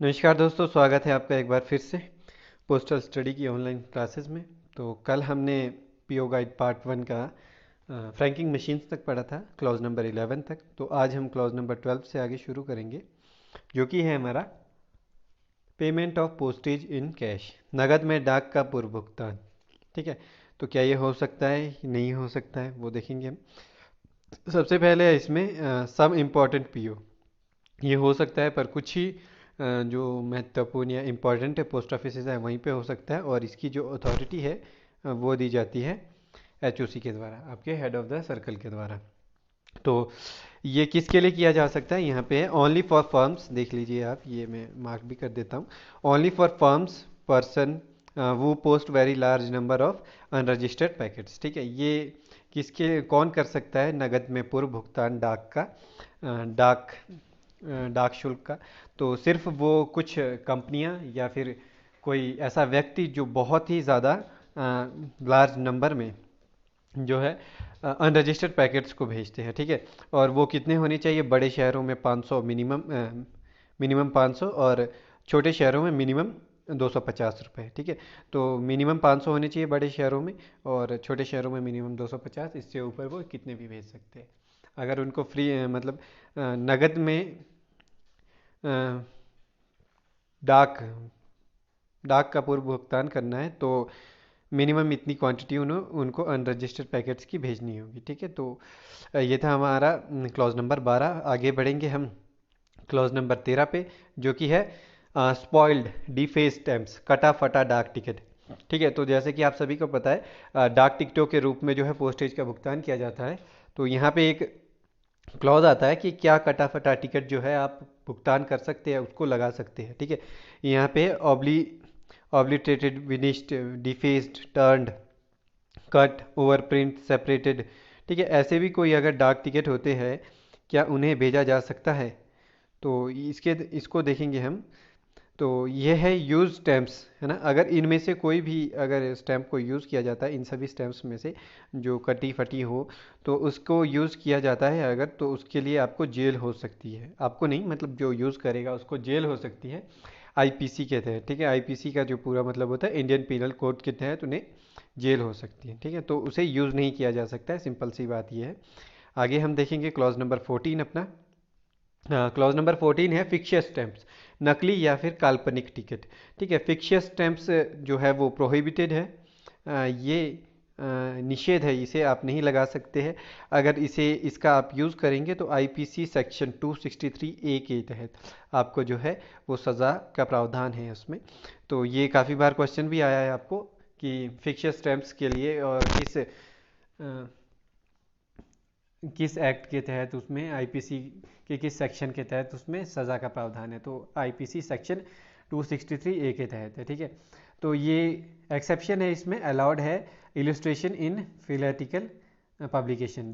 नमस्कार दोस्तों, स्वागत है आपका एक बार फिर से पोस्टल स्टडी की ऑनलाइन क्लासेस में। तो कल हमने पीओ गाइड पार्ट 1 का फ्रैंकिंग मशीन्स तक पढ़ा था, क्लॉज नंबर 11 तक। तो आज हम क्लॉज नंबर 12 से आगे शुरू करेंगे, जो कि है हमारा payment of postage in cash, नगद में डाक का पूर्व भुगतान। ठीक है, तो क्या ये हो सकता है, नहीं हो सकता है, वो देखेंगे हम। सबसे पहले है इसमें सम इम्पॉर्टेंट पीओ। ये हो सकता है, पर कुछ ही जो महत्वपूर्ण या इम्पोर्टेंट पोस्ट ऑफिस है वहीं पे हो सकता है, और इसकी जो अथॉरिटी है वो दी जाती है एचओसी के द्वारा, आपके हेड ऑफ द सर्कल के द्वारा। तो ये किसके लिए किया जा सकता है, यहाँ पे है ओनली फॉर फर्म्स, देख लीजिए आप, ये मैं मार्क भी कर देता हूँ। ओनली फॉर फर्म्स पर्सन वो post very large number of unregistered packets. ठीक है, ये किसके, कौन कर सकता है नगद में पूर्व भुगतान डाक का, डाक डाक शुल्क का। तो सिर्फ वो कुछ कंपनियां या फिर कोई ऐसा व्यक्ति जो बहुत ही ज़्यादा लार्ज नंबर में जो है अनरजिस्टर्ड पैकेट्स को भेजते हैं। ठीक है, और वो कितने होने चाहिए, बड़े शहरों में 500 मिनिमम, मिनिमम 500, और छोटे शहरों में मिनिमम 250 रुपये। ठीक है, तो मिनिमम 500 होने चाहिए बड़े शहरों में, और छोटे शहरों में मिनिमम 250। इससे ऊपर वो कितने भी भेज सकते हैं। अगर उनको फ्री मतलब नगद में अ, डाक डाक का पूर्व भुगतान करना है, तो मिनिमम इतनी क्वांटिटी उनको अनरजिस्टर्ड पैकेट्स की भेजनी होगी। ठीक है, तो ये था हमारा क्लॉज नंबर 12। आगे बढ़ेंगे हम क्लॉज नंबर 13 पे, जो कि है स्पॉइल्ड डिफेस स्टैम्प्स, कटा फटा डाक टिकट। ठीक है, तो जैसे कि आप सभी को पता है डाक टिकटों के रूप में जो है पोस्टेज का भुगतान किया जाता है। तो यहाँ पे एक क्लॉज आता है कि क्या कटा फटा टिकट जो है आप भुगतान कर सकते हैं, उसको लगा सकते हैं। ठीक है, यहाँ पे obliterated, vanished, defaced, turned, cut, over print, separated. ठीक है, ऐसे भी कोई अगर डाक टिकट होते हैं, क्या उन्हें भेजा जा सकता है। तो इसके इसको देखेंगे हम। तो ये है यूज स्टैम्प्स, है ना। अगर इनमें से कोई भी अगर स्टैम्प को यूज़ किया जाता है, इन सभी स्टैम्प्स में से जो कटी फटी हो, तो उसको यूज़ किया जाता है अगर, तो उसके लिए आपको जेल हो सकती है। आपको नहीं, मतलब जो यूज़ करेगा उसको जेल हो सकती है आईपीसी के तहत। ठीक है, आईपीसी का जो पूरा मतलब होता है इंडियन पीनल कोड के तहत उन्हें जेल हो सकती है। ठीक है, तो उसे यूज़ नहीं किया जा सकता है, सिंपल सी बात यह है। आगे हम देखेंगे क्लॉज नंबर 14 अपना। क्लॉज नंबर 14 है फिक्शियस स्टैंप्स, नकली या फिर काल्पनिक टिकट। ठीक है, फिक्शियस स्टैंप्स जो है वो प्रोहिबिटेड है। ये निषेध है, इसे आप नहीं लगा सकते हैं। अगर इसका आप यूज़ करेंगे तो आईपीसी सेक्शन 263 ए के तहत आपको जो है वो सज़ा का प्रावधान है उसमें। तो ये काफ़ी बार क्वेश्चन भी आया है आपको कि फिक्शियस स्टैंप्स के लिए और किस एक्ट के तहत, उसमें आईपीसी के किस सेक्शन के तहत उसमें सज़ा का प्रावधान है। तो आईपीसी सेक्शन 263 ए के तहत है। ठीक है, तो ये एक्सेप्शन है, इसमें अलाउड है इलस्ट्रेशन इन फिलेटिकल पब्लिकेशन,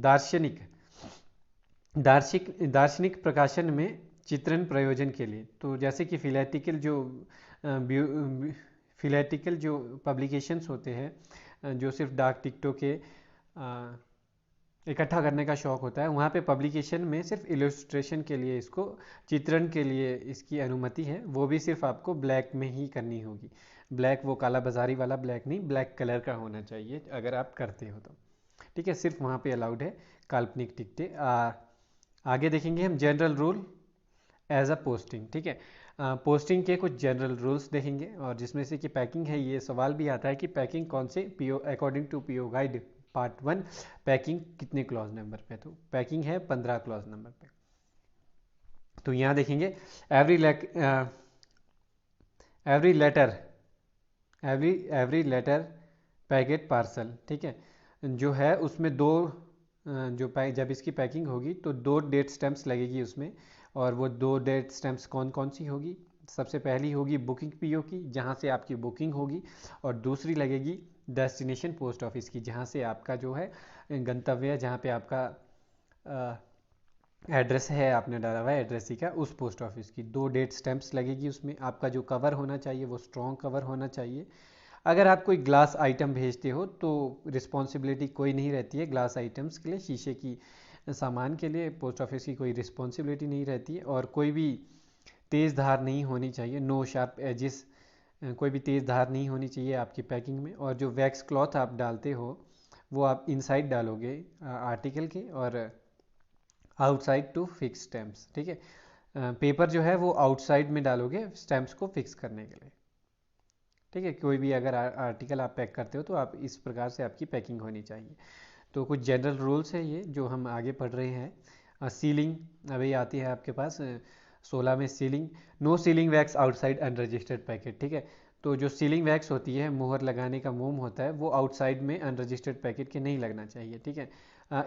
दार्शनिक प्रकाशन में चित्रण प्रयोजन के लिए। तो जैसे कि फिलेटिकल जो पब्लिकेशंस होते हैं, जो सिर्फ डाक टिकटों के इकट्ठा करने का शौक होता है, वहाँ पे पब्लिकेशन में सिर्फ इलस्ट्रेशन के लिए, इसको चित्रण के लिए इसकी अनुमति है। वो भी सिर्फ आपको ब्लैक में ही करनी होगी। ब्लैक वो काला बाजारी वाला ब्लैक नहीं, ब्लैक कलर का होना चाहिए अगर आप करते हो तो। ठीक है, सिर्फ वहाँ पे अलाउड है काल्पनिक टिकटें। आगे देखेंगे हम general rule as a posting. ठीक है, पोस्टिंग के कुछ जनरल रूल्स देखेंगे, और जिसमें से कि पैकिंग है। ये सवाल भी आता है कि पैकिंग कौन से PO, according to PO guide part 1, packing कितने क्लॉज नंबर पे। तो पैकिंग है 15 क्लॉज नंबर पे। तो यहाँ देखेंगे every every letter every letter packet parcel. ठीक है, जो है उसमें दो जब इसकी पैकिंग होगी तो दो डेट स्टैंप्स लगेगी उसमें। और वो दो डेट स्टैंप्स कौन कौन सी होगी, सबसे पहली होगी बुकिंग पीओ की, जहाँ से आपकी बुकिंग होगी, और दूसरी लगेगी डेस्टिनेशन पोस्ट ऑफिस की, जहाँ से आपका जो है गंतव्य, जहाँ पे आपका एड्रेस है, आपने डाला हुआ है एड्रेस ही का, उस पोस्ट ऑफिस की दो डेट स्टैंप्स लगेगी उसमें। आपका जो कवर होना चाहिए वो स्ट्रॉन्ग कवर होना चाहिए। अगर आप कोई ग्लास आइटम भेजते हो तो रिस्पॉन्सिबिलिटी कोई नहीं रहती है ग्लास आइटम्स के लिए, शीशे की सामान के लिए पोस्ट ऑफिस की कोई रिस्पॉन्सिबिलिटी नहीं रहती है। और कोई भी तेज़ धार नहीं होनी चाहिए, नो शार्प एजेस, कोई भी तेज़ धार नहीं होनी चाहिए आपकी पैकिंग में। और जो वैक्स क्लॉथ आप डालते हो वो आप इनसाइड डालोगे आर्टिकल के, और आउटसाइड टू फिक्स स्टैम्प्स, ठीक है। पेपर जो है वो आउटसाइड में डालोगे स्टैम्प्स को फिक्स करने के लिए, ठीक है। कोई भी अगर आर्टिकल आप पैक करते हो तो आप इस प्रकार से आपकी पैकिंग होनी चाहिए। तो कुछ जनरल रूल्स है ये जो हम आगे पढ़ रहे हैं। सीलिंग अभी आती है आपके पास 16 में, sealing, no sealing wax outside unregistered packet, ठीक है। तो जो सीलिंग वैक्स होती है, मुहर लगाने का मोम होता है, वो आउटसाइड में अनरजिस्टर्ड पैकेट के नहीं लगना चाहिए, ठीक है।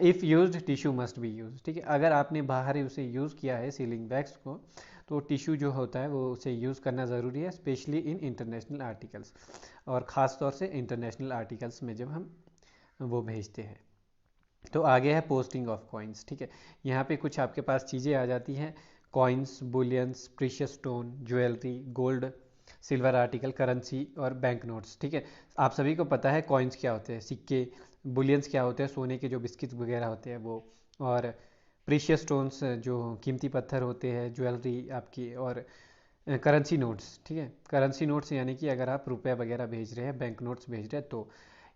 If used tissue must be use, ठीक है। अगर आपने बाहर ही उसे यूज़ किया है सीलिंग वैक्स को, तो टिश्यू जो होता है वो उसे यूज़ करना ज़रूरी है, स्पेशली इन इंटरनेशनल आर्टिकल्स, और ख़ास तौर से इंटरनेशनल आर्टिकल्स में जब हम वो भेजते हैं। तो आगे है पोस्टिंग ऑफ कॉइन्स, ठीक है। यहाँ पे कुछ आपके पास चीज़ें आ जाती हैं, coins, bullions, precious stone, jewellery, gold, silver article, currency और बैंक नोट्स, ठीक है। आप सभी को पता है कॉइन्स क्या होते हैं, सिक्के, बुलियंस क्या होते हैं, सोने के जो बिस्किट वगैरह होते हैं वो, और प्रीशियस स्टोन्स जो कीमती पत्थर होते हैं, ज्वेलरी आपकी, और करेंसी नोट्स, ठीक है। करेंसी नोट्स यानी कि अगर आप रुपये वगैरह भेज रहे हैं, बैंक नोट्स भेज रहे हैं, तो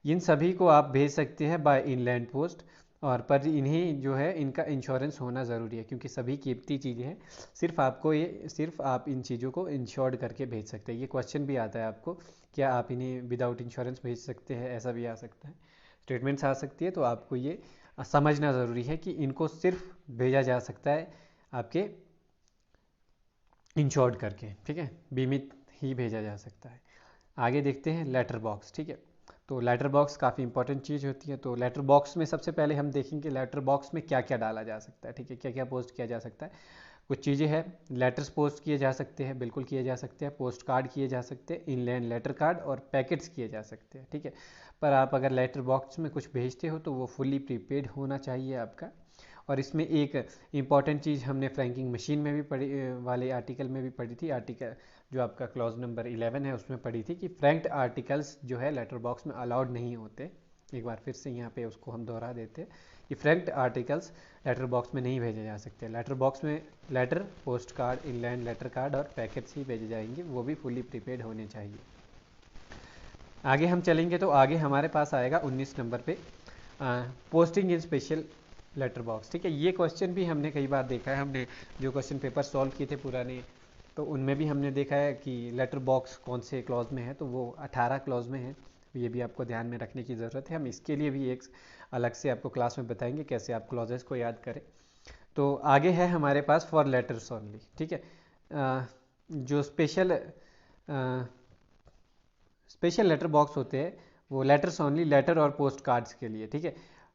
इन सभी को आप भेज सकते हैं बाय इनलैंड पोस्ट, और पर इन्हें जो है इनका इंश्योरेंस होना ज़रूरी है, क्योंकि सभी कीमती चीज़ें हैं। सिर्फ आप इन चीज़ों को इंश्योर्ड करके भेज सकते हैं। ये क्वेश्चन भी आता है आपको, क्या आप इन्हें विदाउट इंश्योरेंस भेज सकते हैं, ऐसा भी आ सकता है, स्टेटमेंट्स आ सकती है। तो आपको ये समझना ज़रूरी है कि इनको सिर्फ भेजा जा सकता है आपके इंश्योर्ड करके, ठीक है, बीमित ही भेजा जा सकता है। आगे देखते हैं लेटर बॉक्स, ठीक है। तो लेटर बॉक्स काफ़ी इंपॉर्टेंट चीज़ होती है। तो लेटर बॉक्स में सबसे पहले हम देखेंगे लेटर बॉक्स में क्या क्या डाला जा सकता है, ठीक है, क्या क्या पोस्ट किया जा सकता है। कुछ चीज़ें हैं, लेटर्स पोस्ट किए जा सकते हैं, बिल्कुल किए जा सकते हैं, पोस्ट कार्ड किए जा सकते हैं, इनलैंड लेटर कार्ड और पैकेट्स किए जा सकते हैं, ठीक है। पर आप अगर लेटर बॉक्स में कुछ भेजते हो तो वो फुल्ली प्रीपेड होना चाहिए आपका। और इसमें एक इम्पॉर्टेंट चीज़ हमने फ्रैंकिंग मशीन में भी पढ़ी, वाले आर्टिकल में भी पढ़ी थी, आर्टिकल जो आपका क्लॉज नंबर 11 है उसमें पढ़ी थी, कि फ्रैंक्ड आर्टिकल्स जो है लेटर बॉक्स में अलाउड नहीं होते। एक बार फिर से यहाँ पे उसको हम दोहरा देते हैं कि फ्रैंक्ड आर्टिकल्स लेटर बॉक्स में नहीं भेजे जा सकते। लेटर बॉक्स में letter, post card, inland letter card और पैकेट्स ही भेजे जाएंगे, वो भी फुली प्रीपेड होने चाहिए। आगे हम चलेंगे तो आगे हमारे पास आएगा 19 नंबर पे, posting in special letter box, ठीक है। ये क्वेश्चन भी हमने कई बार देखा है, हमने जो क्वेश्चन पेपर सॉल्व किए थे पुराने, तो उनमें भी हमने देखा है कि लेटर बॉक्स कौन से क्लॉज में है, तो वो 18 क्लॉज में है। ये भी आपको ध्यान में रखने की ज़रूरत है। हम इसके लिए भी एक अलग से आपको क्लास में बताएंगे कैसे आप क्लॉजेस को याद करें। तो आगे है हमारे पास फॉर लेटर्स ओनली, ठीक है। जो स्पेशल लेटर बॉक्स होते हैं वो लेटर्स ओनली, लेटर और पोस्ट कार्ड्स के लिए, ठीक है।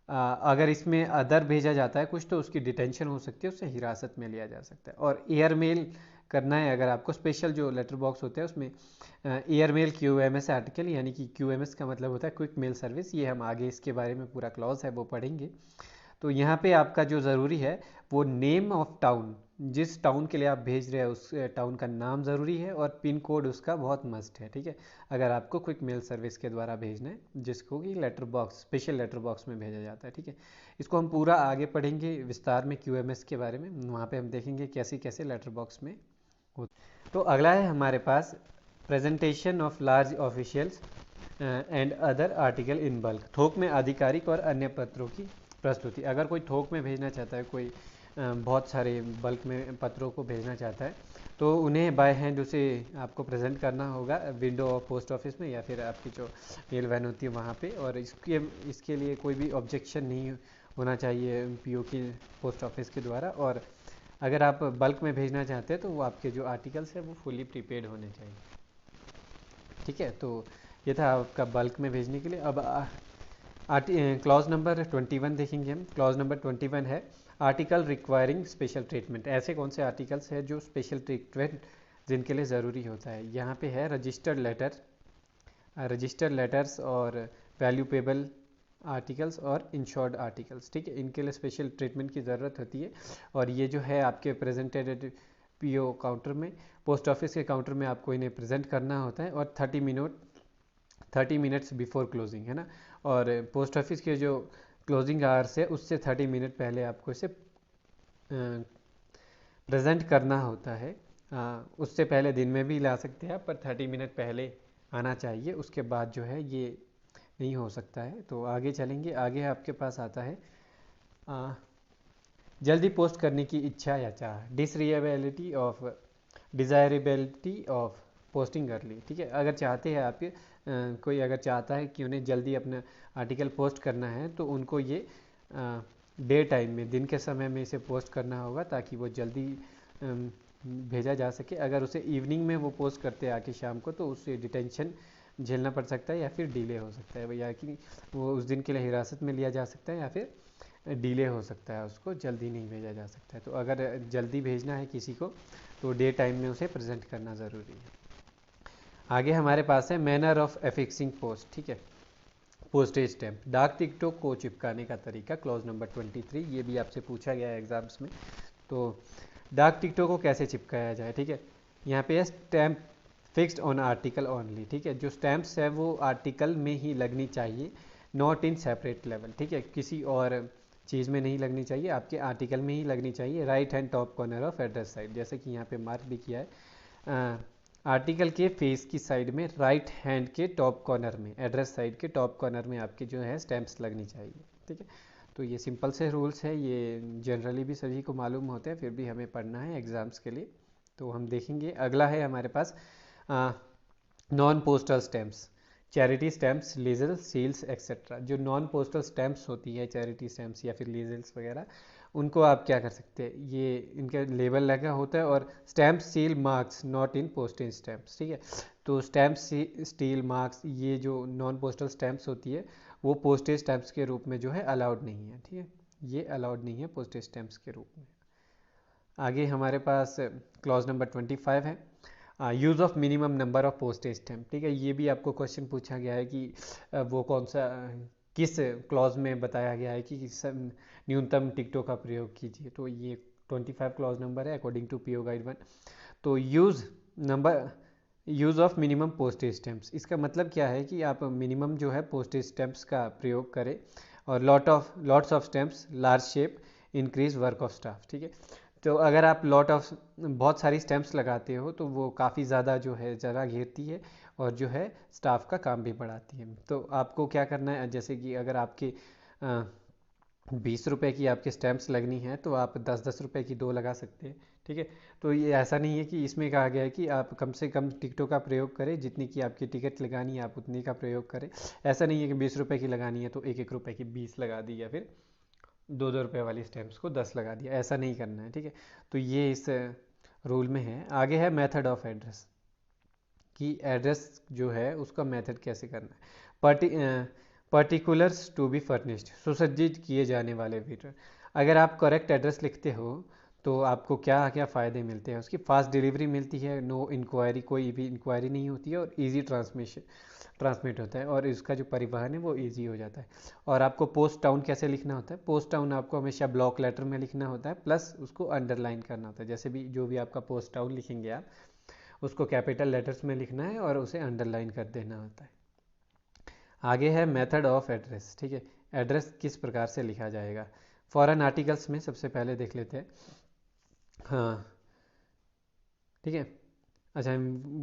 अगर इसमें अदर भेजा जाता है कुछ तो उसकी डिटेंशन हो सकती है, उससे हिरासत में लिया जा सकता है। और एयर मेल करना है अगर आपको, स्पेशल जो लेटर बॉक्स होते हैं उसमें एयर मेल QMS आर्टिकल, यानी कि QMS का मतलब होता है क्विक मेल सर्विस, ये हम आगे इसके बारे में पूरा क्लॉज है वो पढ़ेंगे। तो यहाँ पे आपका जो ज़रूरी है वो नेम ऑफ टाउन, जिस टाउन के लिए आप भेज रहे हैं उस टाउन का नाम ज़रूरी है, और पिन कोड उसका बहुत मस्ट है, ठीक है, अगर आपको क्विक मेल सर्विस के द्वारा भेजना है, जिसको कि letter box, special letter box में भेजा जाता है, ठीक है। इसको हम पूरा आगे पढ़ेंगे विस्तार में QMS के बारे में, वहाँ पे हम देखेंगे कैसे कैसे लेटर बॉक्स में होता। तो अगला है हमारे पास presentation of large officials and other article in bulk, थोक में आधिकारिक और अन्य पत्रों की प्रस्तुति। अगर कोई थोक में भेजना चाहता है, कोई बहुत सारे बल्क में पत्रों को भेजना चाहता है, तो उन्हें बाय हैंड उसे आपको प्रेजेंट करना होगा विंडो ऑफ पोस्ट ऑफिस में, या फिर आपकी जो मेल वैन होती है वहाँ पे। और इसके लिए कोई भी ऑब्जेक्शन नहीं होना चाहिए PO की पोस्ट ऑफिस के द्वारा। और अगर आप बल्क में भेजना चाहते हैं तो वो आपके जो आर्टिकल्स है वो फुली प्रीपेड होने चाहिए, ठीक है। तो ये था आपका बल्क में भेजने के लिए। अब क्लॉज नंबर 21 देखेंगे हम। क्लॉज नंबर 21 है आर्टिकल रिक्वायरिंग स्पेशल ट्रीटमेंट। ऐसे कौन से आर्टिकल्स हैं जो स्पेशल ट्रीटमेंट जिनके लिए ज़रूरी होता है। यहाँ पे है रजिस्टर्ड लेटर्स और वैल्यूएबल आर्टिकल्स और इंश्योर्ड आर्टिकल्स, ठीक है, इनके लिए स्पेशल ट्रीटमेंट की ज़रूरत होती है। और ये जो है आपके प्रेजेंटेड PO काउंटर में, पोस्ट ऑफिस के काउंटर में आपको इन्हें प्रेजेंट करना होता है, और 30 मिनट्स बिफोर क्लोजिंग, है ना। और पोस्ट ऑफिस के जो क्लोजिंग आवर्स है उससे 30 मिनट पहले आपको इसे प्रेजेंट करना होता है उससे पहले दिन में भी ला सकते हैं, पर 30 मिनट पहले आना चाहिए, उसके बाद जो है ये नहीं हो सकता है। तो आगे चलेंगे, आगे आपके पास आता है जल्दी पोस्ट करने की इच्छा या चाह, डिसरिएबिलिटी ऑफ डिज़ायरेबिलिटी ऑफ पोस्टिंग अर्ली। ठीक है, अगर चाहते हैं आपके कोई अगर चाहता है कि उन्हें जल्दी अपना आर्टिकल पोस्ट करना है तो उनको ये डे टाइम में, दिन के समय में इसे पोस्ट करना होगा ताकि वो जल्दी भेजा जा सके। अगर उसे इवनिंग में वो पोस्ट करते हैं आके शाम को, तो उससे डिटेंशन झेलना पड़ सकता है या फिर डिले हो सकता है, या कि वो उस दिन के लिए हिरासत में लिया जा सकता है या फिर डिले हो सकता है, उसको जल्दी नहीं भेजा जा सकता है। तो अगर जल्दी भेजना है किसी को तो डे टाइम में उसे प्रेजेंट करना ज़रूरी है। आगे हमारे पास है मैनर ऑफ एफिक्सिंग पोस्ट। ठीक है, पोस्टेज स्टैम्प, डाक टिकटों को चिपकाने का तरीका, क्लॉज नंबर 23, ये भी आपसे पूछा गया है एग्जाम्स में। तो डाक टिकटों को कैसे चिपकाया जाए। ठीक है, यहाँ पे stamp fixed on article only. ठीक है, जो स्टैम्प्स है वो आर्टिकल में ही लगनी चाहिए, नॉट इन सेपरेट लेवल। ठीक है, किसी और चीज़ में नहीं लगनी चाहिए, आपके आर्टिकल में ही लगनी चाहिए। Right hand top corner of address side, जैसे कि यहाँ पे मार्क भी किया है, आर्टिकल के फेस की साइड में राइट हैंड के टॉप कॉर्नर में, एड्रेस साइड के टॉप कॉर्नर में आपके जो है स्टैम्प्स लगनी चाहिए। ठीक है, तो ये सिंपल से रूल्स है, ये जनरली भी सभी को मालूम होते हैं, फिर भी हमें पढ़ना है एग्जाम्स के लिए। तो हम देखेंगे, अगला है हमारे पास non postal stamps, charity stamps, legal, seals etcetera. जो नॉन पोस्टल स्टैम्प्स होती है, चैरिटी स्टैम्प्स या फिर लीजल्स वगैरह, उनको आप क्या कर सकते हैं, ये इनका लेबल लगा होता है, और stamp seal marks not in postage stamps. ठीक है, तो स्टैम्प स्टील मार्क्स, ये जो नॉन पोस्टल स्टैम्प्स होती है वो पोस्टेज स्टैम्प्स के रूप में जो है अलाउड नहीं है। ठीक है, ये अलाउड नहीं है पोस्टेज स्टैम्प्स के रूप में। आगे हमारे पास क्लॉज नंबर 25 है, use of minimum number of postage stamp. ठीक है, ये भी आपको क्वेश्चन पूछा गया है कि वो कौन सा किस क्लॉज में बताया गया है कि न्यूनतम टिकटों का प्रयोग कीजिए। तो ये 25 क्लॉज नंबर है अकॉर्डिंग टू पीओ गाइड 1। तो use of minimum postage stamps, इसका मतलब क्या है कि आप मिनिमम जो है पोस्टेज स्टैम्प्स का प्रयोग करें, और lots of stamps, large shape, increase work of staff. ठीक है, तो अगर आप बहुत सारी स्टैम्प्स लगाते हो तो वो काफ़ी ज़्यादा जो है जगह घेरती है और जो है स्टाफ का काम भी बढ़ाती है। तो आपको क्या करना है, जैसे कि अगर आपके 20 रुपए की आपके स्टैम्प्स लगनी है तो आप 10-10 रुपए की 2 लगा सकते हैं। ठीक है, तो ये ऐसा नहीं है कि इसमें कहा गया है कि आप कम से कम टिकटों का प्रयोग करें, जितनी की आपकी टिकट लगानी है आप उतनी का प्रयोग करें। ऐसा नहीं है कि 20 रुपए की लगानी है तो 1-1 रुपए की 20 लगा दी, या फिर 2-2 रुपए वाली स्टैम्प्स को 10 लगा दिया, ऐसा नहीं करना है। ठीक है, तो ये इस रूल में है। आगे है मेथड ऑफ एड्रेस, कि एड्रेस जो है उसका मेथड कैसे करना है। पर्टिकुलर्स टू बी फर्निश्ड, सुसज्जित किए जाने वाले विवरण। अगर आप करेक्ट एड्रेस लिखते हो तो आपको क्या क्या फ़ायदे मिलते हैं, उसकी फास्ट डिलीवरी मिलती है, नो इंक्वायरी, कोई भी इंक्वायरी नहीं होती है, और इजी ट्रांसमिट होता है, और इसका जो परिवहन है वो इजी हो जाता है। और आपको पोस्ट टाउन कैसे लिखना होता है, पोस्ट टाउन आपको हमेशा ब्लॉक लेटर में लिखना होता है, प्लस उसको अंडरलाइन करना होता है। जैसे भी जो भी आपका पोस्ट टाउन लिखेंगे आप, उसको कैपिटल लेटर्स में लिखना है और उसे अंडरलाइन कर देना होता है। आगे है मेथड ऑफ एड्रेस। ठीक है, एड्रेस किस प्रकार से लिखा जाएगा। फॉरेन आर्टिकल्स में सबसे पहले देख लेते हैं। हाँ, ठीक है, अच्छा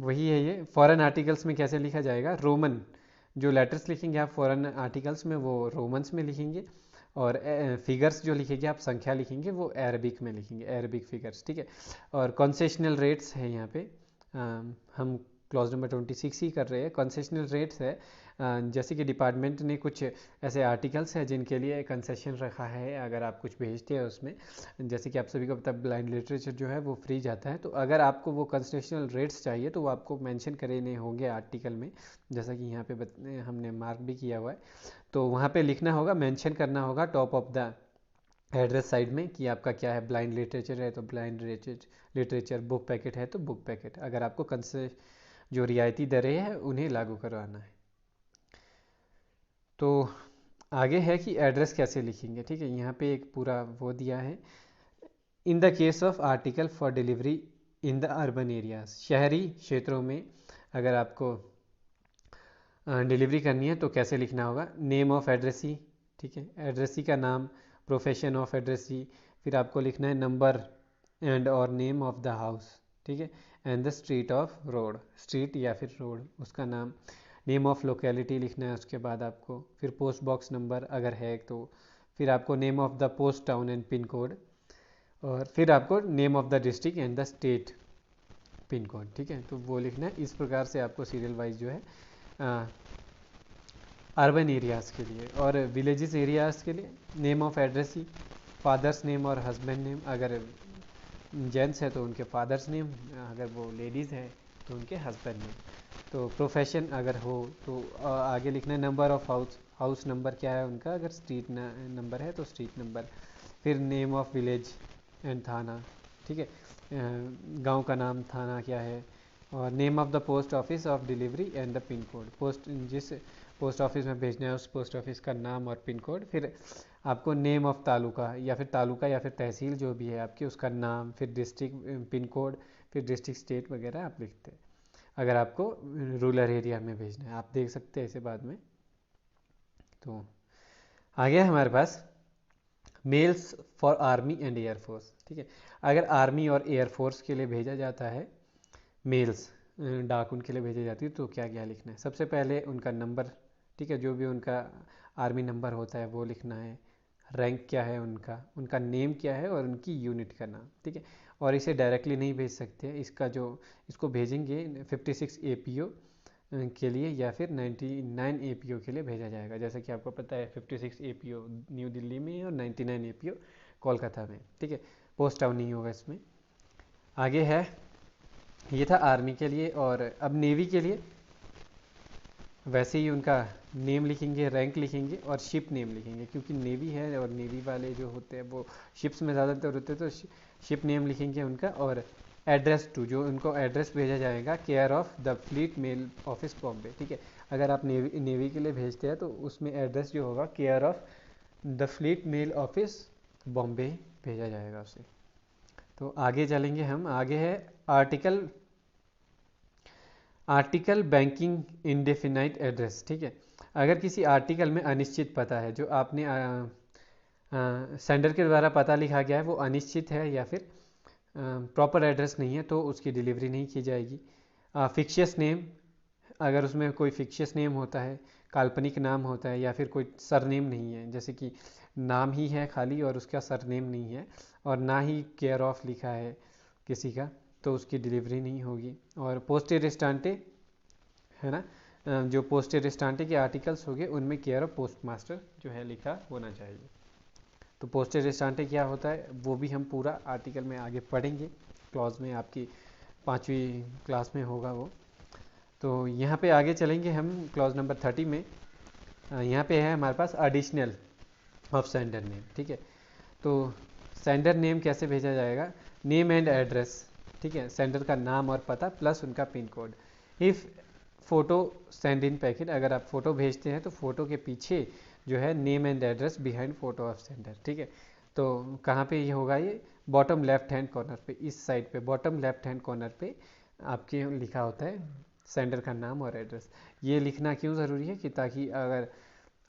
वही है ये, फॉरेन आर्टिकल्स में कैसे लिखा जाएगा, रोमन जो लेटर्स लिखेंगे आप फॉरेन आर्टिकल्स में वो रोमन्स में लिखेंगे, और फिगर्स जो लिखेंगे आप, संख्या लिखेंगे, वो अरबिक में लिखेंगे, अरबिक फिगर्स। ठीक है, और कंसेशनल रेट्स है यहाँ पे, हम क्लॉज नंबर 26 ही कर रहे हैं। कंसेशनल रेट्स है, जैसे कि डिपार्टमेंट ने कुछ ऐसे आर्टिकल्स हैं जिनके लिए कंसेशन रखा है, अगर आप कुछ भेजते हैं उसमें, जैसे कि आप सभी को पता है ब्लाइंड लिटरेचर जो है वो फ्री जाता है, तो अगर आपको वो कंसेशनल रेट्स चाहिए तो वो आपको मेंशन करे होंगे आर्टिकल में, जैसा कि यहाँ पे हमने मार्क भी किया हुआ है। तो वहाँ पे लिखना होगा, मेंशन करना होगा top of the address side में कि आपका क्या है, ब्लाइंड लिटरेचर है तो ब्लाइंड लिटरेचर, बुक पैकेट है तो बुक पैकेट, अगर आपको जो रियायती दरें हैं उन्हें लागू करवाना है। तो आगे है कि एड्रेस कैसे लिखेंगे। ठीक है, यहाँ पे एक पूरा वो दिया है, in the case of article for delivery in the urban areas, शहरी क्षेत्रों में अगर आपको डिलीवरी करनी है तो कैसे लिखना होगा, नेम ऑफ एड्रेसी। ठीक है, एड्रेसी का नाम, प्रोफेशन ऑफ एड्रेसी, फिर आपको लिखना है नंबर एंड और नेम ऑफ द हाउस। ठीक है। And the street of road, street या फिर रोड उसका नाम, नेम ऑफ लोकेलिटी लिखना है उसके बाद आपको, फिर पोस्ट बॉक्स नंबर अगर है तो, फिर आपको name of the post town and pin code, और फिर आपको name of the district and the state pin code. ठीक है, तो वो लिखना है। इस प्रकार से आपको सीरियल वाइज जो है अर्बन एरियाज़ के लिए, और विलेजेस एरियाज़ के लिए name of address he, father's name और हस्बैंड नेम, अगर जेंट्स है तो उनके फादर्स नेम, अगर वो लेडीज़ है तो उनके हस्बैंड नेम। तो प्रोफेशन अगर हो तो आगे लिखना है number of house, house number क्या है उनका, अगर स्ट्रीट नंबर है तो स्ट्रीट नंबर, फिर नेम ऑफ विलेज एंड थाना। ठीक है, गांव का नाम, थाना क्या है, और name of the post office of delivery and the pin code, post जिस पोस्ट ऑफिस में भेजना है उस पोस्ट ऑफिस का नाम और पिन कोड। फिर आपको नेम ऑफ तालुका या फिर तहसील जो भी है आपकी उसका नाम, फिर डिस्ट्रिक्ट पिन कोड, फिर डिस्ट्रिक्ट स्टेट वगैरह आप लिखते हैं अगर आपको रूरल एरिया में भेजना है। आप देख सकते हैं इसे बाद में। तो आगे हमारे पास mails for army and air force. ठीक है, अगर आर्मी और एयरफोर्स के लिए भेजा जाता है मेल्स, डाक उनके लिए भेजी जाती है, तो क्या क्या लिखना है। सबसे पहले उनका नंबर, ठीक है, जो भी उनका आर्मी नंबर होता है वो लिखना है, रैंक क्या है उनका, उनका नेम क्या है और उनकी यूनिट का नाम। ठीक है, और इसे डायरेक्टली नहीं भेज सकते, इसका जो इसको भेजेंगे 56 APO के लिए या फिर 99 APO के लिए भेजा जाएगा। जैसा कि आपको पता है 56 APO न्यू दिल्ली में और 99 APO कोलकाता में। ठीक है, पोस्ट टाउन नहीं होगा इसमें। आगे है, ये था आर्मी के लिए, और अब नेवी के लिए वैसे ही उनका नेम लिखेंगे, रैंक लिखेंगे और शिप नेम लिखेंगे, क्योंकि नेवी है और नेवी वाले जो होते हैं वो शिप्स में ज़्यादातर होते हैं, तो शिप नेम लिखेंगे उनका। और एड्रेस टू, जो उनको एड्रेस भेजा जाएगा, care of the fleet mail office Bombay. ठीक है, अगर आप नेवी के लिए भेजते हैं तो उसमें एड्रेस जो होगा care of the fleet mail office Bombay भेजा जाएगा उसे। तो आगे चलेंगे हम, आगे है आर्टिकल बैंकिंग इंडेफिनाइट एड्रेस। ठीक है, अगर किसी आर्टिकल में अनिश्चित पता है, जो आपने सेंडर के द्वारा पता लिखा गया है वो अनिश्चित है या फिर प्रॉपर एड्रेस नहीं है, तो उसकी डिलीवरी नहीं की जाएगी। फिक्शियस नेम, अगर उसमें कोई फिक्शियस नेम होता है, काल्पनिक नाम होता है, या फिर कोई सरनेम नहीं है, जैसे कि नाम ही है खाली और उसका सरनेम नहीं है, और ना ही केयर ऑफ लिखा है किसी का, तो उसकी डिलीवरी नहीं होगी। और पोस्टे रेस्टांटे है ना, जो पोस्टे रेस्टांटे के आर्टिकल्स हो गए उनमें केयर ऑफ पोस्ट मास्टर जो है लिखा होना चाहिए। तो पोस्टे रेस्टांटे क्या होता है वो भी हम पूरा आर्टिकल में आगे पढ़ेंगे, क्लॉज में, आपकी 5वीं क्लास में होगा वो। तो यहाँ पे आगे चलेंगे हम क्लॉज नंबर 30 में। यहाँ पे है हमारे पास एडिशनल ऑफ सेंडर नेम। ठीक है, तो सेंडर नेम कैसे भेजा जाएगा, नेम एंड एड्रेस। ठीक है, सेंडर का नाम और पता प्लस उनका pin code. If photo send in packet, अगर आप फ़ोटो भेजते हैं तो फ़ोटो के पीछे जो है name and address behind photo of sender. ठीक है, तो कहाँ पे ये होगा, ये बॉटम लेफ्ट हैंड कॉर्नर पे, इस साइड पे बॉटम लेफ्ट हैंड कॉर्नर पे आपके लिखा होता है सेंडर का नाम और एड्रेस। ये लिखना क्यों ज़रूरी है कि ताकि अगर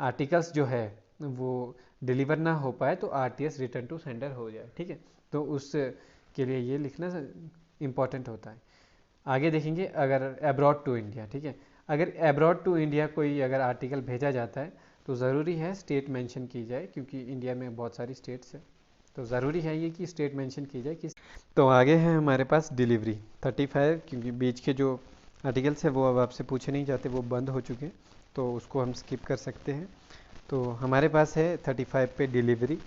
आर्टिकल्स जो है वो डिलीवर ना हो पाए तो RTS रिटर्न टू सेंडर हो जाए। ठीक है, तो उस के लिए ये लिखना इम्पॉर्टेंट होता है। आगे देखेंगे अगर अब्रॉड टू इंडिया। ठीक है, अगर अब्रॉड टू इंडिया कोई अगर आर्टिकल भेजा जाता है तो ज़रूरी है स्टेट मेंशन की जाए, क्योंकि इंडिया में बहुत सारी स्टेट्स हैं, तो ज़रूरी है ये कि स्टेट मेंशन की जाए किस। तो आगे है हमारे पास डिलीवरी 35, क्योंकि बीच के जो आर्टिकल्स है वो अब आपसे पूछे नहीं जाते, वो बंद हो चुके हैं, तो उसको हम स्किप कर सकते हैं। तो हमारे पास है 35 पे डिलीवरी।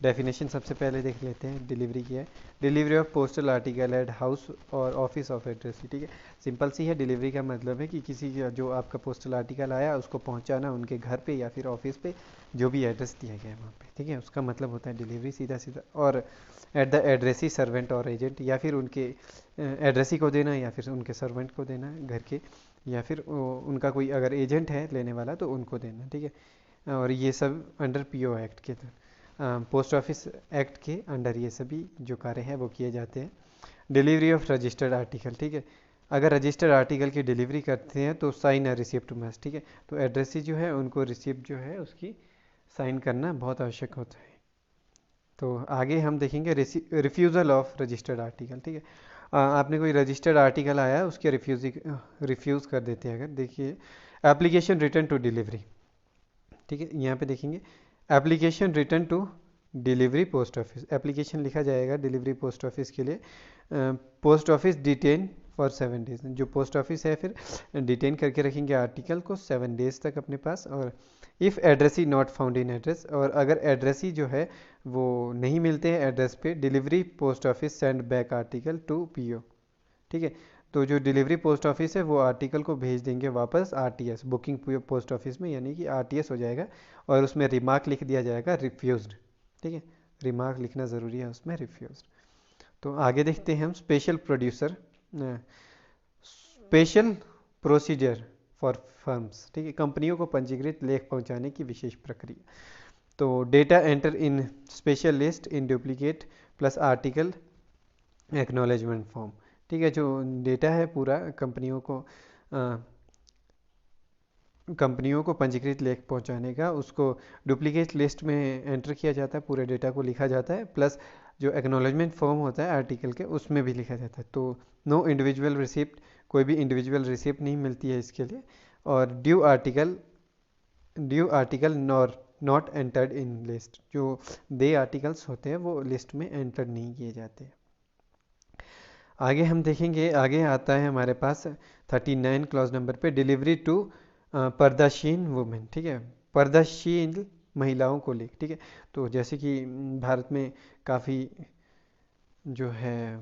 डेफिनेशन सबसे पहले देख लेते हैं डिलीवरी क्या है। Delivery of postal article at house और ऑफिस ऑफ एड्रेस। ठीक है, सिंपल सी है। डिलीवरी का मतलब है कि किसी का जो आपका पोस्टल आर्टिकल आया उसको पहुंचाना उनके घर पे या फिर ऑफिस पे, जो भी एड्रेस दिया गया है वहाँ पे। ठीक है, उसका मतलब होता है डिलीवरी सीधा सीधा। और एट द एड्रेसी सर्वेंट और एजेंट, या फिर उनके एड्रेसी को देना या फिर उनके सर्वेंट को देना घर के, या फिर उनका कोई अगर एजेंट है लेने वाला तो उनको देना। ठीक है, और ये सब अंडर PO एक्ट के पोस्ट ऑफिस एक्ट के अंडर ये सभी जो कार्य हैं वो किए जाते हैं। Delivery of registered article. ठीक है, अगर रजिस्टर्ड आर्टिकल की डिलीवरी करते हैं तो साइन अ रिसिप्ट मस्ट। ठीक है, तो एड्रेसी जो है उनको रिसिप्ट जो है उसकी साइन करना बहुत आवश्यक होता है। तो आगे हम देखेंगे रिफ्यूज़ल ऑफ रजिस्टर्ड आर्टिकल। ठीक है, आपने कोई रजिस्टर्ड आर्टिकल आया है उसके रिफ्यूज़ कर देते हैं। अगर देखिए एप्लीकेशन रिटर्न टू डिलीवरी, ठीक है, यहाँ पे देखेंगे application return to delivery post office, application लिखा जाएगा डिलीवरी पोस्ट ऑफिस के लिए। Post office detain for 7 days, जो पोस्ट ऑफिस है फिर डिटेन करके रखेंगे आर्टिकल को 7 डेज तक अपने पास। और if addressee not found in address, और अगर एड्रेसी जो है वो नहीं मिलते हैं एड्रेस पे, delivery post office send back article to PO, ठीक है। तो जो डिलीवरी पोस्ट ऑफिस है वो आर्टिकल को भेज देंगे वापस आरटीएस, बुकिंग पोस्ट ऑफिस में, यानी कि आरटीएस हो जाएगा। और उसमें रिमार्क लिख दिया जाएगा रिफ्यूज्ड, ठीक है, रिमार्क लिखना ज़रूरी है उसमें, रिफ्यूज्ड। तो आगे देखते हैं हम स्पेशल प्रोसीजर फॉर फर्म्स, ठीक है, कंपनियों को पंजीकृत लेख पहुंचाने की विशेष प्रक्रिया। तो data enter in special list in duplicate plus article acknowledgement form, ठीक है, जो डेटा है पूरा कंपनियों को पंजीकृत लेख पहुंचाने का, उसको डुप्लीकेट लिस्ट में एंटर किया जाता है, पूरे डेटा को लिखा जाता है, प्लस जो एक्नॉलेजमेंट फॉर्म होता है आर्टिकल के उसमें भी लिखा जाता है। तो नो इंडिविजुअल रिसिप्ट, कोई भी इंडिविजुअल रिसिप्ट नहीं मिलती है इसके लिए। और due article not entered in list, जो दे आर्टिकल्स होते हैं वो लिस्ट में एंटर नहीं किए जाते। आगे हम देखेंगे, आगे आता है हमारे पास 39 क्लॉज नंबर पे, डिलीवरी टू पर्दाशीन वुमेन, ठीक है, पर्दाशीन महिलाओं को लेकर, ठीक है। तो जैसे कि भारत में काफ़ी जो है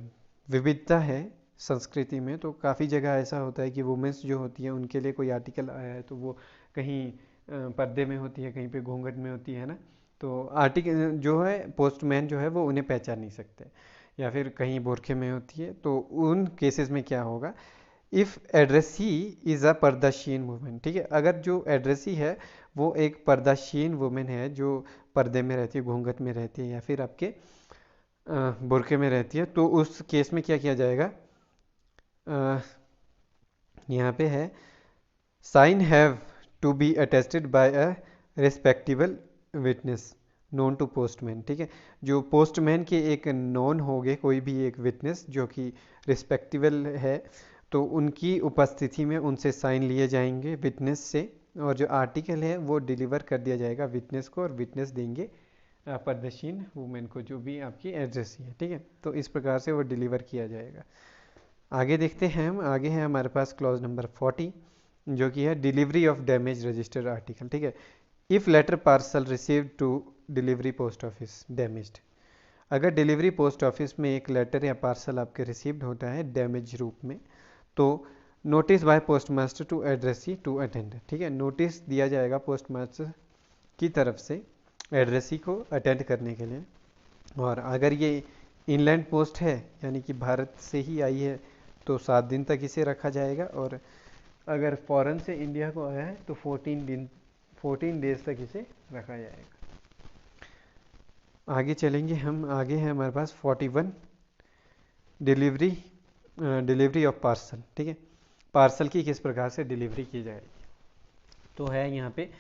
विविधता है संस्कृति में, तो काफ़ी जगह ऐसा होता है कि वुमेन्स जो होती हैं उनके लिए कोई आर्टिकल आया है तो वो कहीं पर्दे में होती है, कहीं पे घूंघट में होती है ना। तो आर्टिकल जो है पोस्टमैन जो है वो उन्हें पहचान नहीं सकते, या फिर कहीं बुरखे में होती है, तो उन केसेस में क्या होगा, if addressee is a pardanashin women, ठीक है, अगर जो एड्रेसी है वो एक पर्दाशीन वुमेन है जो पर्दे में रहती है, घूंघट में रहती है, या फिर आपके बुरखे में रहती है, तो उस केस में क्या किया जाएगा, यहाँ पे है sign have to be attested by a respectable witness known to postman, ठीक है, जो पोस्टमैन के एक नोन हो गए कोई भी एक विटनेस जो कि रिस्पेक्टिबल है, तो उनकी उपस्थिति में उनसे साइन लिए जाएंगे विटनेस से, और जो आर्टिकल है वो डिलीवर कर दिया जाएगा विटनेस को, और विटनेस देंगे पर्दाशीन वुमेन को, जो भी आपकी एड्रेसी है, ठीक है। तो इस प्रकार से वो डिलीवर किया जाएगा। आगे देखते हैं हम, आगे है हमारे पास क्लॉज नंबर 40, जो कि है delivery of damage registered article, ठीक है। If letter parcel received to delivery post office damaged, अगर डिलीवरी पोस्ट ऑफिस में एक लेटर या पार्सल आपके रिसीव्ड होता है डैमेज रूप में, तो notice by postmaster to addressee to attend, ठीक है, नोटिस दिया जाएगा पोस्टमास्टर की तरफ से एड्रेसी को अटेंड करने के लिए। और अगर ये इनलैंड पोस्ट है यानी कि भारत से ही आई है तो 7 दिन तक इसे रखा जाएगा, और अगर फॉरेन से इंडिया को आया है तो 14 डेज तक इसे रखा जाएगा। आगे चलेंगे हम, आगे है हमारे पास 41 डिलीवरी ऑफ पार्सल, ठीक है, पार्सल की किस प्रकार से डिलीवरी की जाएगी। तो है यहाँ पे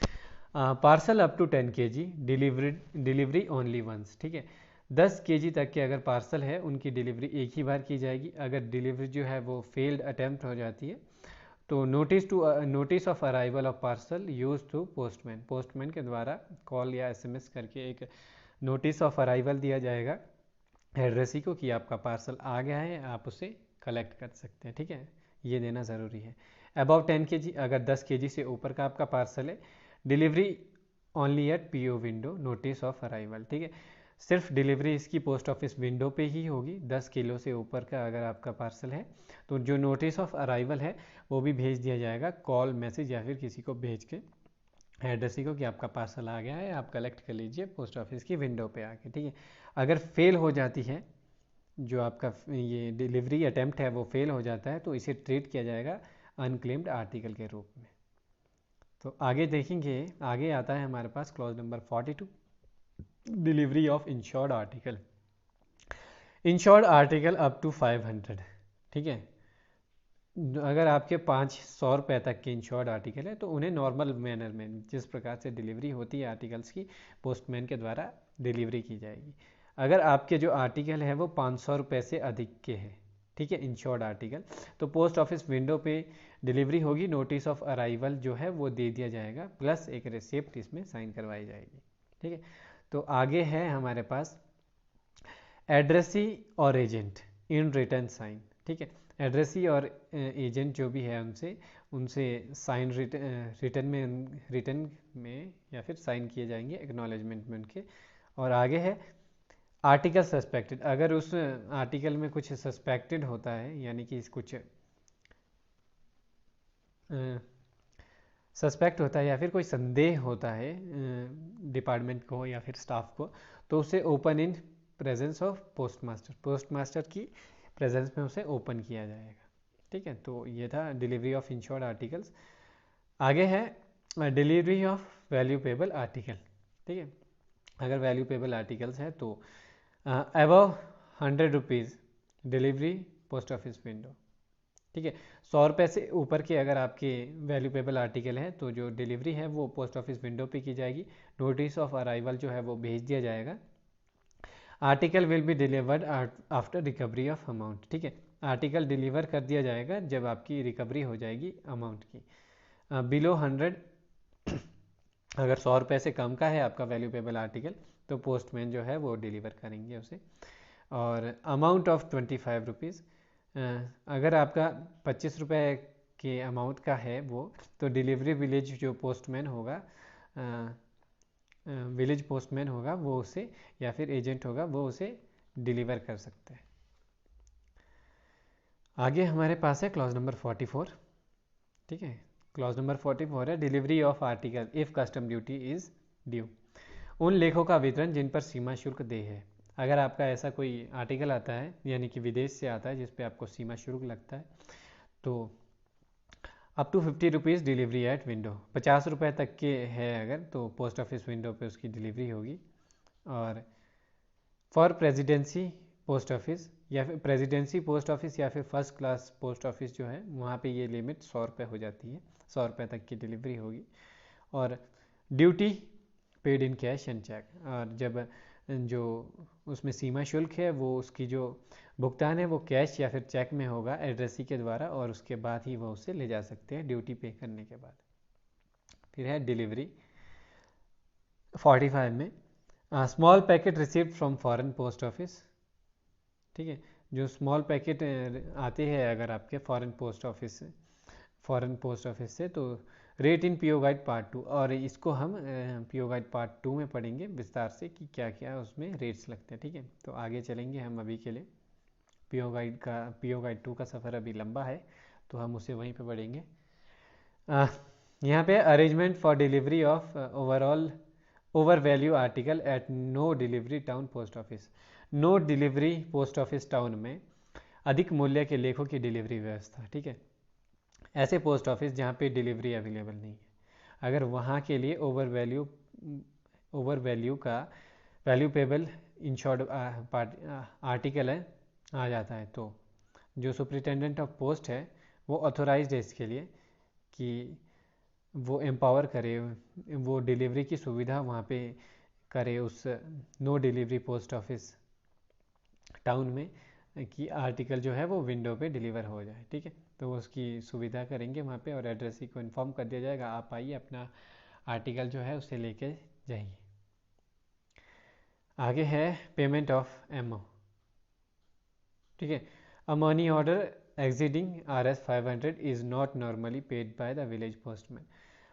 parcel up to 10 kg delivery only once, ठीक है, 10 kg तक के अगर पार्सल है उनकी डिलीवरी एक ही बार की जाएगी। अगर डिलीवरी जो है वो फेल्ड अटेम्प्ट हो जाती है तो notice of arrival of parcel use to postman के द्वारा कॉल या एसएमएस करके एक नोटिस ऑफ अराइवल दिया जाएगा एड्रेसी को कि आपका पार्सल आ गया है, आप उसे कलेक्ट कर सकते हैं, ठीक है, ये देना ज़रूरी है। अबाउट 10 kg, अगर 10 kg से ऊपर का आपका पार्सल है, delivery only at PO window notice of arrival, ठीक है, सिर्फ डिलीवरी इसकी पोस्ट ऑफिस विंडो पे ही होगी। 10 किलो से ऊपर का अगर आपका पार्सल है तो जो नोटिस ऑफ अराइवल है वो भी भेज दिया जाएगा कॉल मैसेज या फिर किसी को भेज के एड्रेसी को कि आपका पार्सल आ गया है, आप कलेक्ट कर लीजिए पोस्ट ऑफिस की विंडो पे आके, ठीक है। अगर फेल हो जाती है जो आपका ये डिलीवरी अटैम्प्ट है वो फेल हो जाता है तो इसे ट्रीट किया जाएगा अनक्लेम्ड आर्टिकल के रूप में। तो आगे देखेंगे, आगे आता है हमारे पास clause number 42 delivery of insured article. Insured article up to 500, ठीक है, अगर आपके 500 रुपये तक के इंश्योर्ड आर्टिकल है तो उन्हें नॉर्मल मैनर में जिस प्रकार से डिलीवरी होती है आर्टिकल्स की पोस्टमैन के द्वारा डिलीवरी की जाएगी। अगर आपके जो आर्टिकल है वो 500 रुपये से अधिक के हैं, ठीक है, इंश्योर्ड आर्टिकल। तो पोस्ट ऑफिस विंडो पे डिलीवरी होगी, नोटिस ऑफ अराइवल जो है वो दे दिया जाएगा, प्लस एक रिसिप्ट इसमें साइन करवाई जाएगी। ठीक है, तो आगे है हमारे पास एड्रेसी और एजेंट इन रिटर्न साइन। ठीक है, एड्रेसी और एजेंट जो भी है उनसे उनसे साइन रिटर्न में या फिर साइन किए जाएंगे एक्नॉलेजमेंट में उनके। और आगे है आर्टिकल सस्पेक्टेड, अगर उस आर्टिकल में कुछ सस्पेक्टेड होता है, यानी कि कुछ सस्पेक्ट होता है या फिर कोई संदेह होता है डिपार्टमेंट को या फिर स्टाफ को, तो उसे open in presence of postmaster, postmaster की प्रेजेंस में उसे ओपन किया जाएगा। ठीक है, तो ये था डिलीवरी ऑफ इंश्योर्ड आर्टिकल्स। आगे है डिलीवरी ऑफ वैल्यूपेबल आर्टिकल। ठीक है, अगर वैल्यूपेबल आर्टिकल्स है तो above 100 rupees delivery post office window. ठीक है, 100 रुपये से ऊपर के अगर आपके वैल्यूपेबल आर्टिकल है तो जो डिलीवरी है वो पोस्ट ऑफिस विंडो पे की जाएगी, नोटिस ऑफ अराइवल जो है वो भेज दिया जाएगा। Article will be delivered after recovery of amount. ठीक है, आर्टिकल डिलीवर कर दिया जाएगा जब आपकी रिकवरी हो जाएगी अमाउंट की। बिलो 100, अगर 100 रुपये से कम का है आपका वैल्यूपेबल आर्टिकल तो पोस्टमैन जो है वो डिलीवर करेंगे उसे। और अमाउंट ऑफ 25 रुपीज़, अगर आपका 25 रुपये के अमाउंट का है वो, तो डिलीवरी विलेज जो पोस्टमैन होगा, विलेज पोस्टमैन होगा वो उसे, या फिर एजेंट होगा वो उसे डिलीवर कर सकता है। आगे हमारे पास है क्लॉज नंबर 44। ठीक है, क्लॉज नंबर 44 है delivery of article if custom duty is due, उन लेखों का वितरण जिन पर सीमा शुल्क देय है। अगर आपका ऐसा कोई आर्टिकल आता है यानी कि विदेश से आता है जिस पे आपको सीमा शुल्क लगता है, तो up to 50 rupees delivery at window, 50 रुपये तक के है अगर, तो पोस्ट ऑफिस विंडो पे उसकी डिलीवरी होगी। और फॉर प्रेसिडेंसी पोस्ट ऑफिस या फिर प्रेसिडेंसी पोस्ट ऑफिस या फिर फर्स्ट क्लास पोस्ट ऑफिस जो है वहाँ पे ये लिमिट 100 रुपये हो जाती है, 100 रुपये तक की डिलीवरी होगी। और duty paid in cash and cheque, और जब जो उसमें सीमा शुल्क है वो उसकी जो भुगतान है वो कैश या फिर चेक में होगा एड्रेसी के द्वारा, और उसके बाद ही वो उससे ले जा सकते हैं ड्यूटी पे करने के बाद। फिर है डिलीवरी 45 में small packet received from foreign post office. ठीक है, जो स्मॉल पैकेट आते हैं अगर आपके फॉरेन पोस्ट ऑफिस से, तो rate in PO guide part 2, और इसको हम पीओ गाइड पार्ट 2 में पढ़ेंगे विस्तार से कि क्या क्या उसमें रेट्स लगते हैं। ठीक है, तो आगे चलेंगे हम अभी के लिए। पीओ गाइड 2 का सफ़र अभी लंबा है तो हम उसे वहीं पे पढ़ेंगे। यहाँ पे arrangement for delivery of over value article at no delivery town post office, no delivery post office town में अधिक मूल्य के लेखों की डिलीवरी व्यवस्था। ठीक है, ऐसे पोस्ट ऑफिस जहाँ पे डिलीवरी अवेलेबल नहीं है, अगर वहाँ के लिए ओवर वैल्यू का वैल्यूपेबल इंश्योर्ड आर्टिकल है आ जाता है, तो जो सुपरिटेंडेंट ऑफ पोस्ट है वो ऑथोराइज्ड है इसके लिए कि वो एम्पावर करे, वो डिलीवरी की सुविधा वहाँ पे करे उस no delivery post office town में, कि आर्टिकल जो है वो विंडो पे डिलीवर हो जाए। ठीक है, तो वो उसकी सुविधा करेंगे वहाँ पे, और एड्रेसी को इन्फॉर्म कर दिया जाएगा आप आइए अपना आर्टिकल जो है उसे लेके जाइए। आगे है पेमेंट ऑफ एमओ। ठीक है, a money order exceeding RS 500 is not normally paid by the village postman,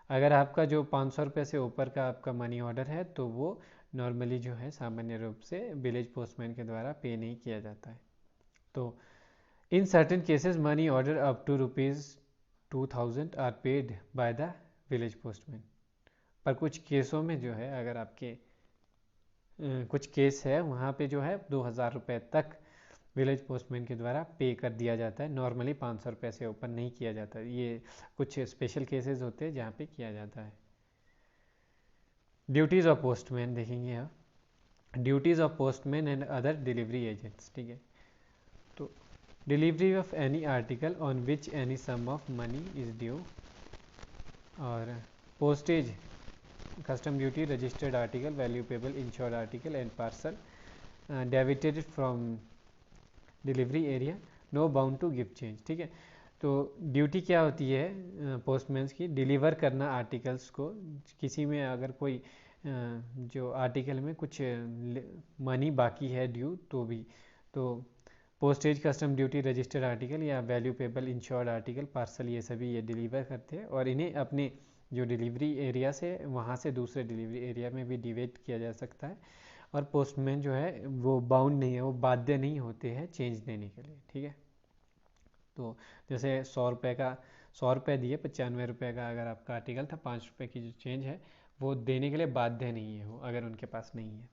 अगर आपका जो 500 रुपये से ऊपर का आपका मनी ऑर्डर है तो वो नॉर्मली जो है सामान्य रूप से विलेज पोस्टमैन के द्वारा पे नहीं किया जाता है। तो in certain cases money order up to ₹2000 are paid by the village postman, पर कुछ केसों में जो है अगर आपके कुछ केस है वहाँ पे जो है 2000 रुपये तक विलेज पोस्टमैन के द्वारा पे कर दिया जाता है, नॉर्मली 500 रुपये से ऊपर नहीं किया जाता, ये कुछ स्पेशल केसेस होते हैं जहाँ पे किया जाता है। ड्यूटीज़ ऑफ पोस्टमैन देखेंगे आप, duties of postman and other delivery agents. ठीक है, तो delivery of any article on which any sum of money is due, और postage custom duty, registered article, valuable insured article and parcel debited from delivery area, no bound to give change, ठीक है। तो duty क्या होती है postman's की, deliver करना articles को। किसी में अगर कोई जो आर्टिकल में कुछ मनी बाकी है ड्यू तो भी, तो postage, custom duty, registered article या value payable, insured article, parcel, ये सभी ये डिलीवर करते हैं और इन्हें अपने जो डिलीवरी एरिया से वहाँ से दूसरे डिलीवरी एरिया में भी डिवाइड किया जा सकता है। और पोस्टमैन जो है वो बाउंड नहीं है, वो बाध्य नहीं होते हैं चेंज देने के लिए, ठीक है। तो जैसे 100 रुपये दिए, 95 रुपये का अगर आपका आर्टिकल था, 5 रुपये की जो चेंज है वो देने के लिए बाध्य नहीं है वो, अगर उनके पास नहीं है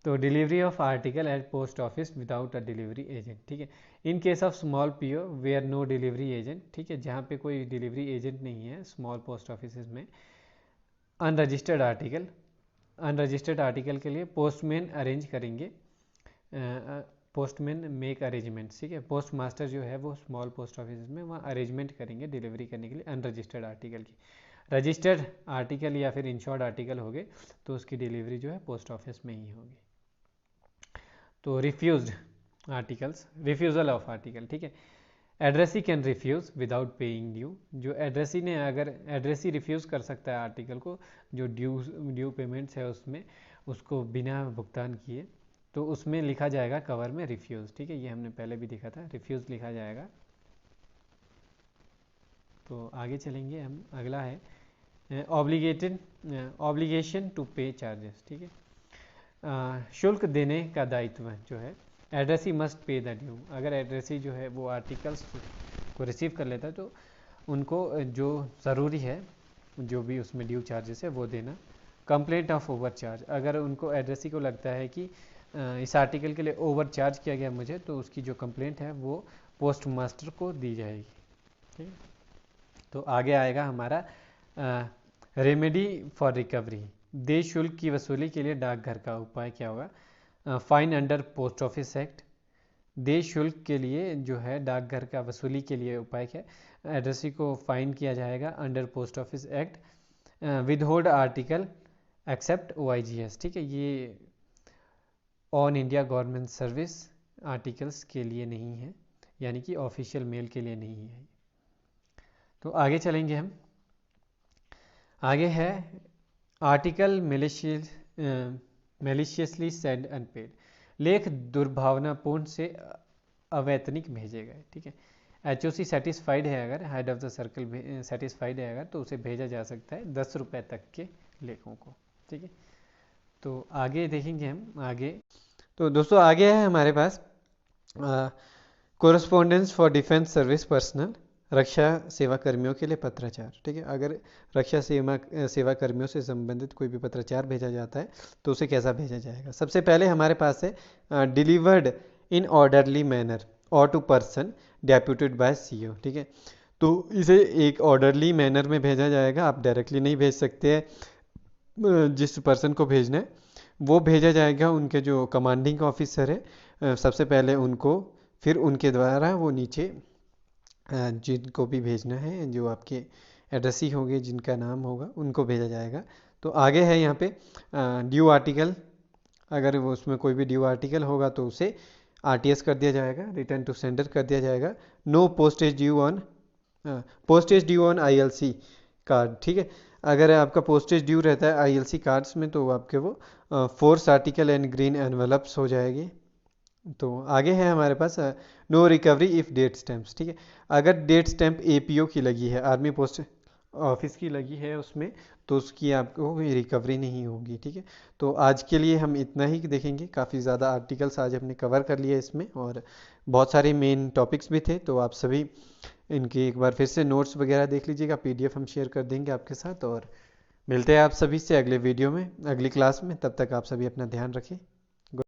तो delivery of article at post office without a delivery agent, ठीक है। In case of small PO where no delivery agent, ठीक है, जहाँ पे कोई डिलीवरी एजेंट नहीं है स्मॉल पोस्ट ऑफिस में। अनरजिस्टर्ड आर्टिकल के लिए पोस्टमैन अरेंज करेंगे, पोस्टमैन मेक अरेंजमेंट, ठीक है। पोस्ट मास्टर जो है वो स्मॉल पोस्ट ऑफिस में वहाँ अरेंजमेंट करेंगे डिलीवरी करने के लिए अनरजिस्टर्ड आर्टिकल की। रजिस्टर्ड आर्टिकल या फिर इंश्योर्ड आर्टिकल हो गए तो उसकी डिलीवरी जो है पोस्ट ऑफिस में ही होगी। तो refused articles, refusal of article, ठीक है। Addressee can refuse without paying due, जो एड्रेसी ने अगर एड्रेसी रिफ्यूज़ कर सकता है आर्टिकल को, जो ड्यू पेमेंट्स है उसमें उसको बिना भुगतान किए, तो उसमें लिखा जाएगा कवर में रिफ्यूज़, ठीक है। ये हमने पहले भी देखा था, रिफ्यूज़ लिखा जाएगा। तो आगे चलेंगे हम, अगला है ऑब्लिगेशन टू पे चार्जेस, ठीक है। शुल्क देने का दायित्व जो है, addressee must pay the due, अगर एड्रेसी जो है वो आर्टिकल्स को रिसीव कर लेता है तो उनको जो ज़रूरी है जो भी उसमें ड्यू चार्जेस है वो देना। कंप्लेंट ऑफ ओवर चार्ज, अगर उनको एड्रेसी को लगता है कि इस आर्टिकल के लिए ओवर चार्ज किया गया मुझे, तो उसकी जो कंप्लेंट है वो पोस्ट मास्टर को दी जाएगी, ठीक है। तो आगे आएगा हमारा रेमेडी फॉर रिकवरी, देय शुल्क की वसूली के लिए डाकघर का उपाय क्या होगा। Fine under post office act, देय शुल्क के लिए जो है डाकघर का वसूली के लिए उपाय क्या है, एड्रेसी को फाइन किया जाएगा under post office act. Withhold article except OIGS, ठीक है, ये on India government service articles के लिए नहीं है, यानी कि ऑफिशियल मेल के लिए नहीं है। तो आगे चलेंगे हम, आगे है आर्टिकल मेलिशियसली सेंड अनपेड, लेख दुर्भावनापूर्ण से अवैतनिक भेजे गए, ठीक है। HOC सेटिस्फाइड है, अगर head of the circle satisfied है अगर, तो उसे भेजा जा सकता है 10 रुपये तक के लेखों को, ठीक है। तो आगे देखेंगे हम, आगे तो दोस्तों आगे है हमारे पास correspondence for defence service personal, रक्षा सेवा कर्मियों के लिए पत्राचार, ठीक है। अगर रक्षा सेवा कर्मियों से संबंधित कोई भी पत्राचार भेजा जाता है तो उसे कैसा भेजा जाएगा। सबसे पहले हमारे पास है डिलीवर्ड इन ऑर्डरली मैनर और to person deputed by CO, ठीक है। तो इसे एक ऑर्डरली मैनर में भेजा जाएगा, आप डायरेक्टली नहीं भेज सकते हैं, जिस पर्सन को भेजना है वो भेजा जाएगा उनके जो कमांडिंग ऑफिसर है सबसे पहले उनको, फिर उनके द्वारा वो नीचे जिनको भी भेजना है, जो आपके एड्रेसी होंगे जिनका नाम होगा उनको भेजा जाएगा। तो आगे है यहाँ पे ड्यू आर्टिकल, अगर वो उसमें कोई भी ड्यू आर्टिकल होगा तो उसे RTS कर दिया जाएगा, रिटर्न टू सेंडर कर दिया जाएगा। No postage due on ILC card, ठीक है। अगर आपका पोस्टेज ड्यू रहता है ILC कार्ड्स में तो आपके वो force article and green envelopes हो जाएगी। तो आगे है हमारे पास no recovery if date stamps, ठीक है। अगर डेट स्टैम्प APO की लगी है, आर्मी पोस्ट ऑफिस की लगी है उसमें, तो उसकी आपको कोई रिकवरी नहीं होगी, ठीक है। तो आज के लिए हम इतना ही देखेंगे, काफ़ी ज़्यादा आर्टिकल्स आज हमने कवर कर लिए इसमें और बहुत सारे मेन टॉपिक्स भी थे। तो आप सभी इनकी एक बार फिर से नोट्स वगैरह देख लीजिएगा, PDF हम शेयर कर देंगे आपके साथ, और मिलते हैं आप सभी से अगले वीडियो में, अगली क्लास में। तब तक आप सभी अपना ध्यान रखें।